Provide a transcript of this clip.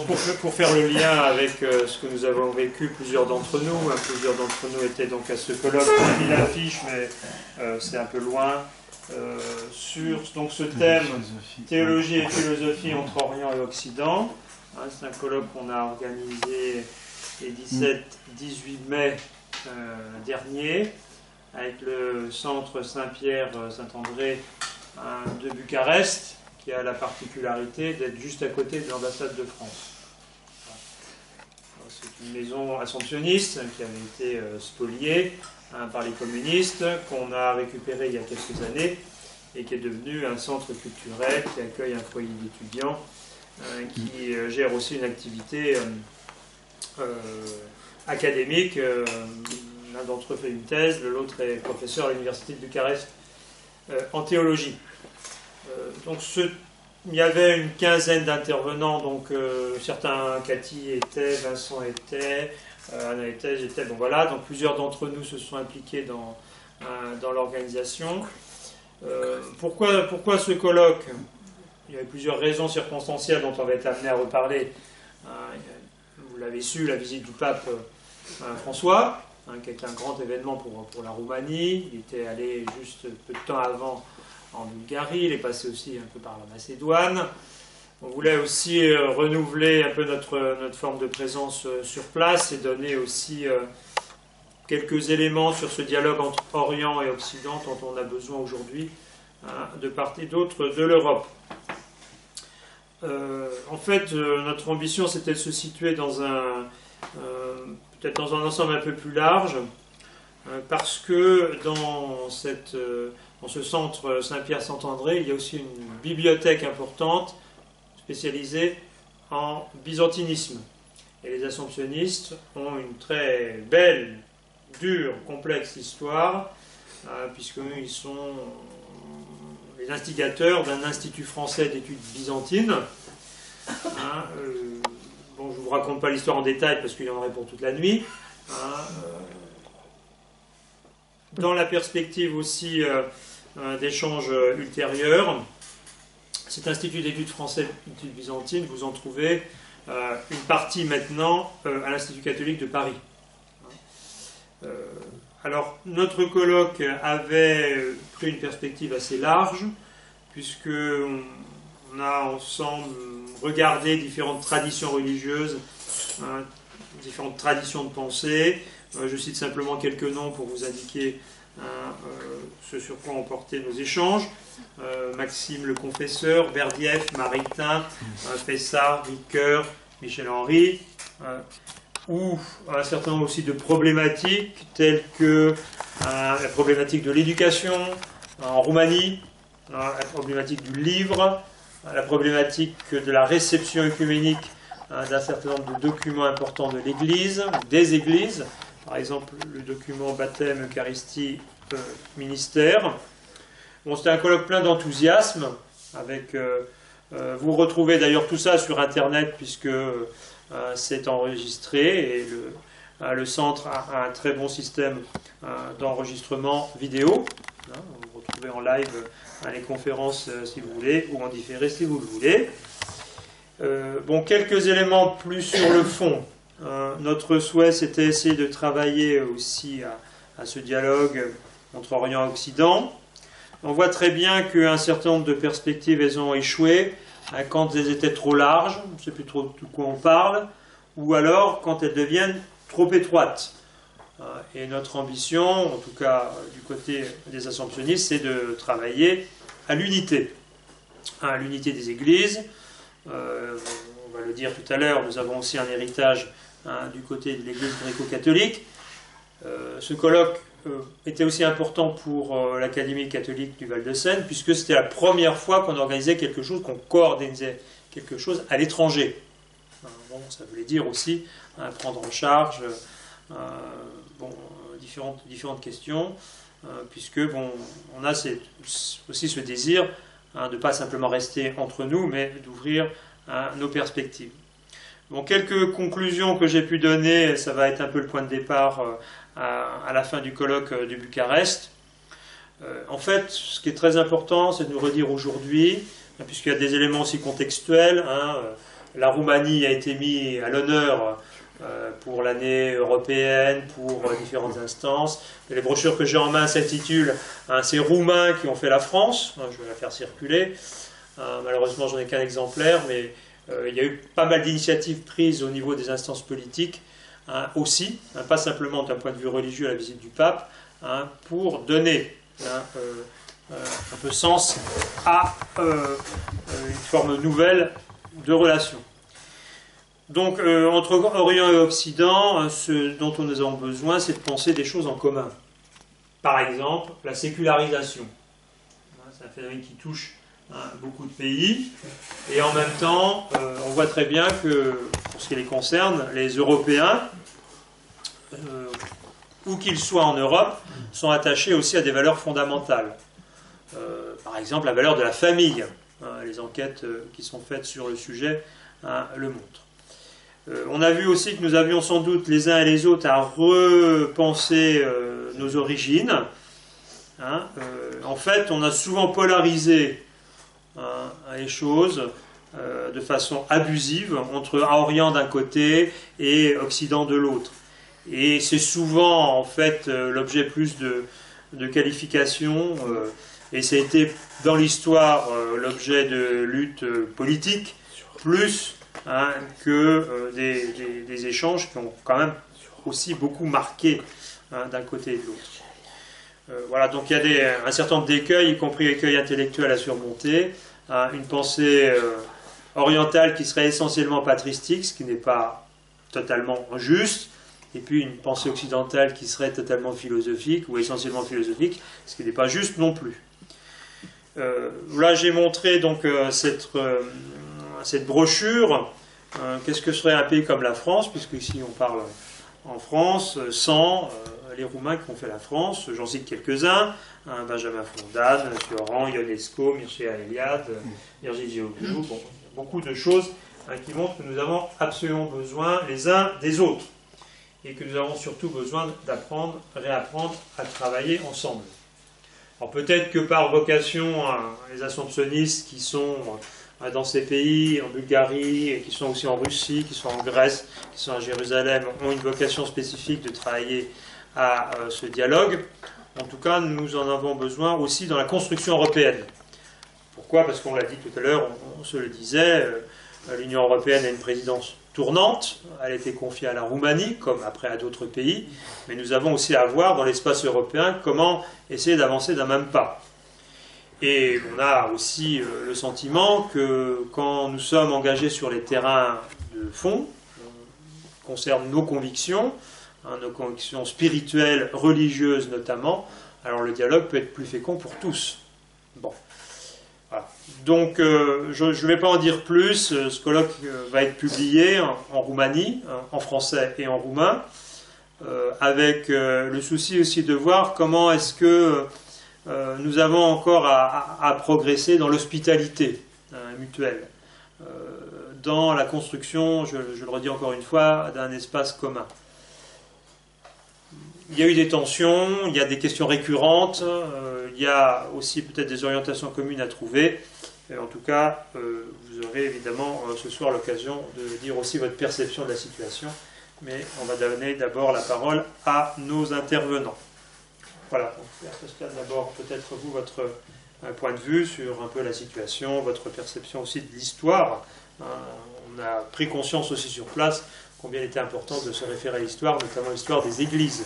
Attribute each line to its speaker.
Speaker 1: Donc pour faire le lien avec ce que nous avons vécu, plusieurs d'entre nous étaient donc à ce colloque, il affiche, mais c'est un peu loin, sur donc, ce thème théologie et philosophie entre Orient et Occident. C'est un colloque qu'on a organisé les 17-18 mai dernier avec le centre Saint-Pierre-Saint-André de Bucarest, qui a la particularité d'être juste à côté de l'ambassade de France. C'est une maison assomptionniste qui avait été spoliée par les communistes, qu'on a récupérée il y a quelques années et qui est devenue un centre culturel qui accueille un foyer d'étudiants, qui gère aussi une activité académique. L'un d'entre eux fait une thèse, l'autre est professeur à l'université de Bucarest en théologie. Donc il y avait une quinzaine d'intervenants, donc certains, Cathy était, Vincent était, Anna était, j'étais, bon voilà, donc plusieurs d'entre nous se sont impliqués dans l'organisation. Pourquoi ce colloque? Il y avait plusieurs raisons circonstancielles dont on va être amené à reparler. Vous l'avez su, la visite du pape François, qui était un grand événement pour la Roumanie. Il était allé juste peu de temps avant en Bulgarie, il est passé aussi un peu par la Macédoine. On voulait aussi renouveler un peu notre forme de présence sur place et donner aussi quelques éléments sur ce dialogue entre Orient et Occident dont on a besoin aujourd'hui de part et d'autre de l'Europe. En fait, notre ambition, c'était de se situer dans peut-être dans un ensemble un peu plus large, parce que dans ce centre Saint-Pierre-Saint-André, il y a aussi une bibliothèque importante spécialisée en byzantinisme. Et les assomptionnistes ont une très belle, dure, complexe histoire, puisqu'ils sont les instigateurs d'un institut français d'études byzantines. Bon, je ne vous raconte pas l'histoire en détail parce qu'il y en aurait pour toute la nuit. Dans la perspective aussi d'échanges ultérieurs, cet institut d'études français d'études byzantines, vous en trouvez une partie maintenant à l'Institut catholique de Paris. Alors, notre colloque avait pris une perspective assez large, puisqu'on a ensemble regardé différentes traditions religieuses, différentes traditions de pensée. Je cite simplement quelques noms pour vous indiquer ce sur quoi ont porté nos échanges. Maxime le Confesseur, Berdiev, Maritain, Fessard, Ricoeur, Michel Henry, ou un certain nombre aussi de problématiques telles que la problématique de l'éducation en Roumanie, la problématique du livre, la problématique de la réception œcuménique d'un certain nombre de documents importants de l'Église, des Églises, par exemple le document baptême, Eucharistie, ministère. Bon, c'était un colloque plein d'enthousiasme, avec vous retrouvez d'ailleurs tout ça sur Internet puisque c'est enregistré et le centre a un très bon système d'enregistrement vidéo. Vous retrouvez en live les conférences si vous voulez, ou en différé si vous le voulez. Bon, quelques éléments plus sur le fond. Notre souhait, c'était essayer de travailler aussi à ce dialogue entre Orient et Occident. On voit très bien qu'un certain nombre de perspectives, elles ont échoué quand elles étaient trop larges, on ne sait plus trop de quoi on parle, ou alors quand elles deviennent trop étroites. Et notre ambition, en tout cas du côté des assomptionnistes, c'est de travailler à l'unité des églises. On va le dire tout à l'heure, nous avons aussi un héritage du côté de l'église gréco-catholique. Ce colloque était aussi important pour l'Académie catholique du Val-de-Seine, puisque c'était la première fois qu'on organisait quelque chose, qu'on coordonnait quelque chose à l'étranger. Bon, ça voulait dire aussi prendre en charge différentes questions, puisque bon, on a aussi ce désir de ne pas simplement rester entre nous, mais d'ouvrir nos perspectives. Bon, quelques conclusions que j'ai pu donner, ça va être un peu le point de départ à la fin du colloque de Bucarest. En fait, ce qui est très important, c'est de nous redire aujourd'hui, puisqu'il y a des éléments aussi contextuels, La Roumanie a été mise à l'honneur pour l'année européenne, pour différentes instances. Les brochures que j'ai en main s'intitulent « Ces Roumains qui ont fait la France ». Je vais la faire circuler. Malheureusement, j'en ai qu'un exemplaire, mais il y a eu pas mal d'initiatives prises au niveau des instances politiques aussi, pas simplement d'un point de vue religieux à la visite du pape, pour donner un peu sens à une forme nouvelle de relation. Donc, entre Orient et Occident, ce dont nous avons besoin, c'est de penser des choses en commun. Par exemple, la sécularisation. C'est un phénomène qui touche beaucoup de pays. Et en même temps, on voit très bien que, pour ce qui les concerne, les Européens, où qu'ils soient en Europe, sont attachés aussi à des valeurs fondamentales. Par exemple, la valeur de la famille. Les enquêtes qui sont faites sur le sujet le montrent. On a vu aussi que nous avions sans doute les uns et les autres à repenser nos origines. En fait, on a souvent polarisé les choses de façon abusive entre Orient d'un côté et Occident de l'autre. Et c'est souvent en fait l'objet plus de qualifications et ça a été dans l'histoire l'objet de luttes politiques plus que des échanges qui ont quand même aussi beaucoup marqué d'un côté et de l'autre. Voilà, donc il y a un certain nombre d'écueils, y compris écueils intellectuels à surmonter, une pensée orientale qui serait essentiellement patristique, ce qui n'est pas totalement juste, et puis une pensée occidentale qui serait totalement philosophique, ou essentiellement philosophique, ce qui n'est pas juste non plus. Là j'ai montré donc cette brochure. Qu'est-ce que serait un pays comme la France, puisque ici on parle en France, sans les Roumains qui ont fait la France. J'en cite quelques-uns, Benjamin Fondane, M. Oran, Ionesco, Mircea Eliade, Virginie Oglou, bon, beaucoup de choses qui montrent que nous avons absolument besoin les uns des autres, et que nous avons surtout besoin d'apprendre, réapprendre à travailler ensemble. Alors peut-être que par vocation, les assomptionnistes qui sont dans ces pays, en Bulgarie, et qui sont aussi en Russie, qui sont en Grèce, qui sont à Jérusalem, ont une vocation spécifique de travailler à ce dialogue. En tout cas, nous en avons besoin aussi dans la construction européenne. Pourquoi ? Parce qu'on l'a dit tout à l'heure, on se le disait, l'Union européenne a une présidence tournante, elle a été confiée à la Roumanie, comme après à d'autres pays, mais nous avons aussi à voir dans l'espace européen comment essayer d'avancer d'un même pas. Et on a aussi le sentiment que quand nous sommes engagés sur les terrains de fond, concernant nos convictions spirituelles, religieuses notamment, alors le dialogue peut être plus fécond pour tous. Bon. Voilà. Donc je ne vais pas en dire plus, ce colloque va être publié en Roumanie, en français et en roumain, avec le souci aussi de voir comment est-ce que nous avons encore à progresser dans l'hospitalité mutuelle, dans la construction, je le redis encore une fois, d'un espace commun. Il y a eu des tensions, il y a des questions récurrentes, il y a aussi peut-être des orientations communes à trouver. Et en tout cas, vous aurez évidemment ce soir l'occasion de dire aussi votre perception de la situation, mais on va donner d'abord la parole à nos intervenants. Voilà, donc à ce stade d'abord peut-être vous, votre point de vue sur un peu la situation, votre perception aussi de l'histoire. On a pris conscience aussi sur place combien il était important de se référer à l'histoire, notamment l'histoire des églises.